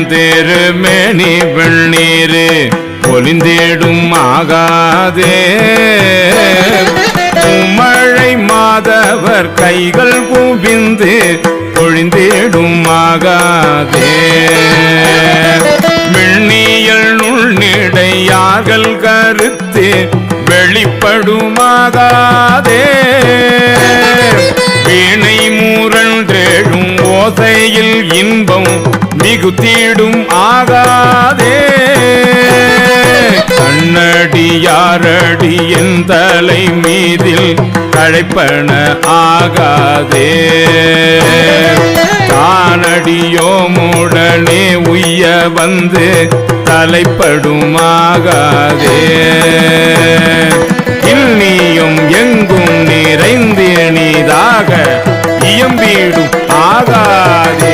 திருமேனி வெண்ணீரு பொலிந்திடும் ஆகாதே மழை மாதவர் கைகள் குவிந்து பொழிந்திடும் ஆகாதே மின்னியல் நுண்ணிடையார்கள் கருத்து வெளிப்படுமாகாதே வீணை மூரன்றேழும் ஓசையில் இன்பம் மிகுத்திடும் ஆகாதே கண்ணடியாரடி என் தலை மீதில் கழைப்பன ஆகாதே தானடியோமுடனே உய்ய வந்து தலைப்படுமாகாதே இன்னியும் எங்கும் நிறைந்தினிதாக இயம்பிடும் ஆகாதே